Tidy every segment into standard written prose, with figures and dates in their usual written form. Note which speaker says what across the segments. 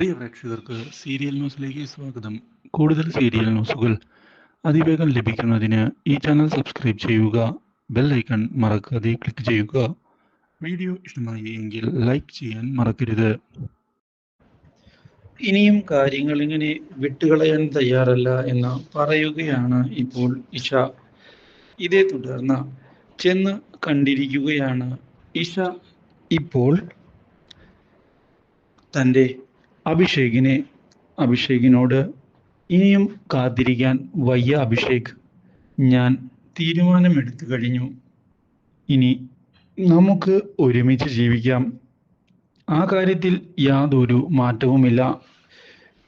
Speaker 1: പ്രിയ പ്രേക്ഷകർക്ക് സീരിയൽ ന്യൂസിലേക്ക് സ്വാഗതം. കൂടുതൽ സീരിയൽ ന്യൂസുകൾ അതിവേഗം ലഭിക്കുന്നതിന് ഈ ചാനൽ സബ്സ്ക്രൈബ് ചെയ്യുക. ബെൽ ഐക്കൺ മറക്കാതെ ക്ലിക്ക് ചെയ്യുക. വീഡിയോ ഇഷ്ടമായി എങ്കിൽ ലൈക്ക് ചെയ്യാൻ മറക്കരുത്.
Speaker 2: ഇനിയും കാര്യങ്ങൾ ഇങ്ങനെ വിട്ടുകളയാൻ തയ്യാറല്ല എന്ന് പറയുകയാണ് ഇപ്പോൾ ഇഷ. ഇതേ തുടർന്ന് ചെന്ന് കണ്ടിരിക്കുകയാണ് ഇഷ ഇപ്പോൾ തൻ്റെ അഭിഷേകിനോട്. ഇനിയും കാത്തിരിക്കാൻ വയ്യ അഭിഷേക്, ഞാൻ തീരുമാനമെടുത്തു കഴിഞ്ഞു. ഇനി നമുക്ക് ഒരുമിച്ച് ജീവിക്കാം. ആ കാര്യത്തിൽ യാതൊരു മാറ്റവുമില്ല.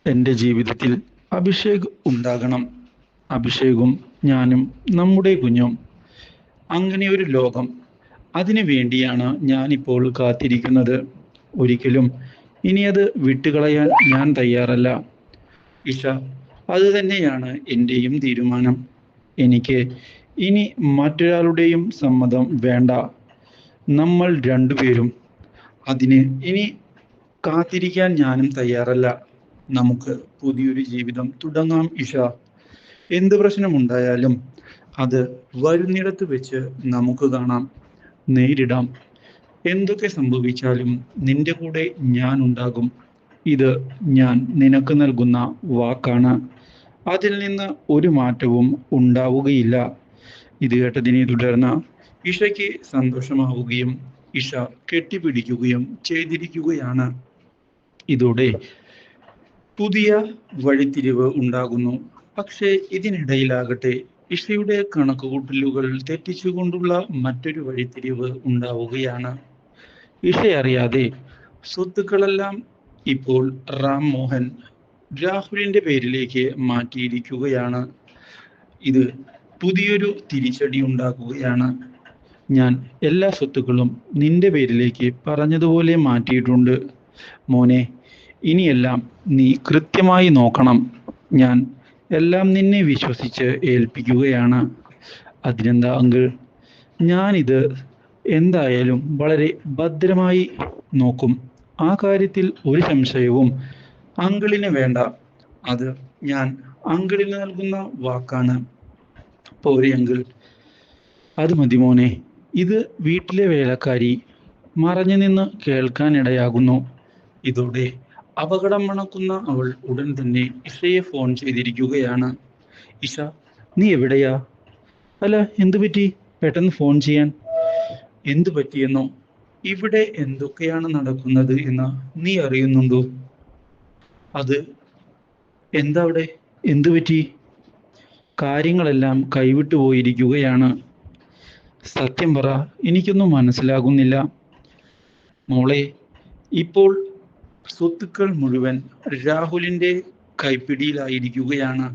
Speaker 2: എൻ്റെ ജീവിതത്തിൽ അഭിഷേക് ഉണ്ടാകണം. അഭിഷേകും ഞാനും നമ്മുടെ കുഞ്ഞും. അങ്ങനെ ഒരു ലോകം, അതിനു വേണ്ടിയാണ് ഞാനിപ്പോൾ കാത്തിരിക്കുന്നത്. ഒരിക്കലും ഇനി അത് വിട്ടുകളയാൻ ഞാൻ തയ്യാറല്ല ഇഷ. അത് തന്നെയാണ് എൻ്റെയും തീരുമാനം. എനിക്ക് ഇനി മറ്റൊരാളുടെയും സമ്മതം വേണ്ട. നമ്മൾ രണ്ടുപേരും. അതിന് ഇനി കാത്തിരിക്കാൻ ഞാനും തയ്യാറല്ല. നമുക്ക് പുതിയൊരു ജീവിതം തുടങ്ങാം ഇഷ. എന്ത് പ്രശ്നമുണ്ടായാലും അത് വരുന്നിടത്ത് വെച്ച് നമുക്ക് കാണാം, നേരിടാം. എന്തൊക്കെ സംഭവിച്ചാലും നിന്റെ കൂടെ ഞാൻ ഉണ്ടാകും. ഇത് ഞാൻ നിനക്ക് നൽകുന്ന വാക്കാണ്. അതിൽ നിന്ന് ഒരു മാറ്റവും ഉണ്ടാവുകയില്ല. ഇത് കേട്ടതിനെ തുടർന്ന് ഇഷയ്ക്ക് സന്തോഷമാവുകയും ഇഷ കെട്ടിപ്പിടിക്കുകയും ചെയ്തിരിക്കുകയാണ്. ഇതോടെ പുതിയ വഴിത്തിരിവ് ഉണ്ടാകുന്നു. പക്ഷേ ഇതിനിടയിലാകട്ടെ ഇഷയുടെ കണക്കുകൂട്ടലുകൾ തെറ്റിച്ചുകൊണ്ടുള്ള മറ്റൊരു വഴിത്തിരിവ് ഉണ്ടാവുകയാണ്. ഇഷയറിയാതെ സ്വത്തുക്കളെല്ലാം ഇപ്പോൾ റാം മോഹൻ രാഹുലിന്റെ പേരിലേക്ക് മാറ്റിയിരിക്കുകയാണ്. ഇത് പുതിയൊരു തിരിച്ചടി ഉണ്ടാക്കുകയാണ്. ഞാൻ എല്ലാ സ്വത്തുക്കളും നിന്റെ പേരിലേക്ക് പറഞ്ഞതുപോലെ മാറ്റിയിട്ടുണ്ട് മോനെ. ഇനിയെല്ലാം നീ കൃത്യമായി നോക്കണം. ഞാൻ എല്ലാം നിന്നെ വിശ്വസിച്ച് ഏൽപ്പിക്കുകയാണ്. അതിനെന്താ അങ്കിൾ, ഞാനിത് എന്തായാലും വളരെ ഭദ്രമായി നോക്കും. ആ കാര്യത്തിൽ ഒരു സംശയവും അങ്കിളിന് വേണ്ട. അത് ഞാൻ അങ്കിളിന് നൽകുന്ന വാക്കാണ്. പോരെ അങ്കിൾ? അത് മതി മോനെ. ഇത് വീട്ടിലെ വേലക്കാരി മറഞ്ഞു നിന്ന് കേൾക്കാനിടയാകുന്നു. ഇതോടെ അപകടം മണക്കുന്ന അവൾ ഉടൻ തന്നെ ഇഷയെ ഫോൺ ചെയ്തിരിക്കുകയാണ്. ഇഷ, നീ എവിടെയാ? അല്ല, എന്തു പറ്റി പെട്ടെന്ന് ഫോൺ ചെയ്യാൻ? എന്തു പറ്റിയെന്നോ? ഇവിടെ എന്തൊക്കെയാണ് നടക്കുന്നത് എന്ന് നീ അറിയുന്നുണ്ടോ? അത് എന്താ അവിടെ? എന്തു പറ്റി? കാര്യങ്ങളെല്ലാം കൈവിട്ടു പോയിരിക്കുകയാണ്. സത്യം പറ, എനിക്കൊന്നും മനസ്സിലാകുന്നില്ല മോളെ. ഇപ്പോൾ സ്വത്തുക്കൾ മുഴുവൻ രാഹുലിന്റെ കൈപ്പിടിയിലായിരിക്കുകയാണ്.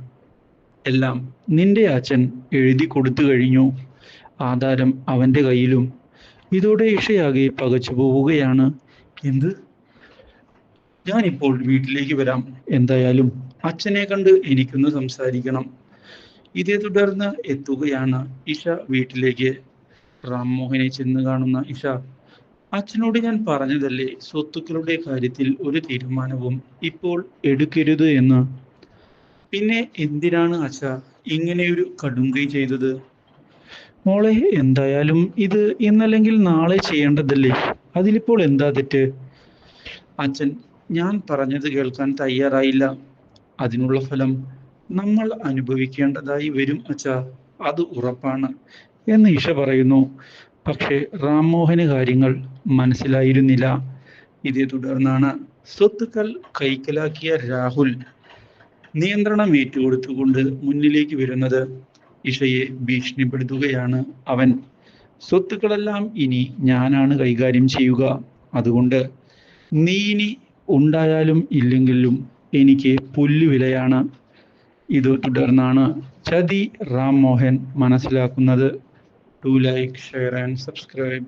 Speaker 2: എല്ലാം നിന്റെ അച്ഛൻ എഴുതി കൊടുത്തു കഴിഞ്ഞു. ആധാരം അവന്റെ കയ്യിലും. ഇതോടെ ഇഷയാകെ പകച്ചു പോവുകയാണ്. എന്ത്? ഞാനിപ്പോൾ വീട്ടിലേക്ക് വരാം. എന്തായാലും അച്ഛനെ കണ്ട് എനിക്കൊന്ന് സംസാരിക്കണം. ഇതേ തുടർന്ന് എത്തുകയാണ് ഇഷ വീട്ടിലേക്ക്. റാം മോഹനെ ചെന്ന് കാണുന്ന ഇഷ, അച്ഛനോട് ഞാൻ പറഞ്ഞതല്ലേ സ്വത്തുക്കളുടെ കാര്യത്തിൽ ഒരു തീരുമാനവും ഇപ്പോൾ എടുക്കരുത് എന്ന്. പിന്നെ എന്തിനാണ് അച്ഛ ഇങ്ങനെയൊരു കടുംകൈ ചെയ്തത്? മോളെ, എന്തായാലും ഇത് ഇന്നല്ലെങ്കിൽ നാളെ ചെയ്യേണ്ടതല്ലേ. അതിലിപ്പോൾ എന്താ തെറ്റ്? അച്ഛൻ ഞാൻ പറഞ്ഞത് കേൾക്കാൻ തയ്യാറായില്ല. അതിനുള്ള ഫലം നമ്മൾ അനുഭവിക്കേണ്ടതായി വരും അച്ഛ, അത് ഉറപ്പാണ് എന്ന് ഇഷ പറയുന്നു. പക്ഷേ റാംമോഹന് കാര്യങ്ങൾ മനസ്സിലായിരുന്നില്ല. ഇതേ തുടർന്നാണ് സ്വത്തുക്കൾ കൈക്കലാക്കിയ രാഹുൽ നിയന്ത്രണം ഏറ്റുകൊടുത്തുകൊണ്ട് മുന്നിലേക്ക് വരുന്നത്. ഇഷയെ ഭീഷണിപ്പെടുത്തുകയാണ് അവൻ. സ്വത്തുക്കളെല്ലാം ഇനി ഞാനാണ് കൈകാര്യം ചെയ്യുക. അതുകൊണ്ട് നീ ഇനി ഉണ്ടായാലും ഇല്ലെങ്കിലും എനിക്ക് പുല്ലുവിലയാണ്. ഇത് തുടർന്നാണ് ചതി റാം മോഹൻ മനസ്സിലാക്കുന്നത്. Do like, share and subscribe.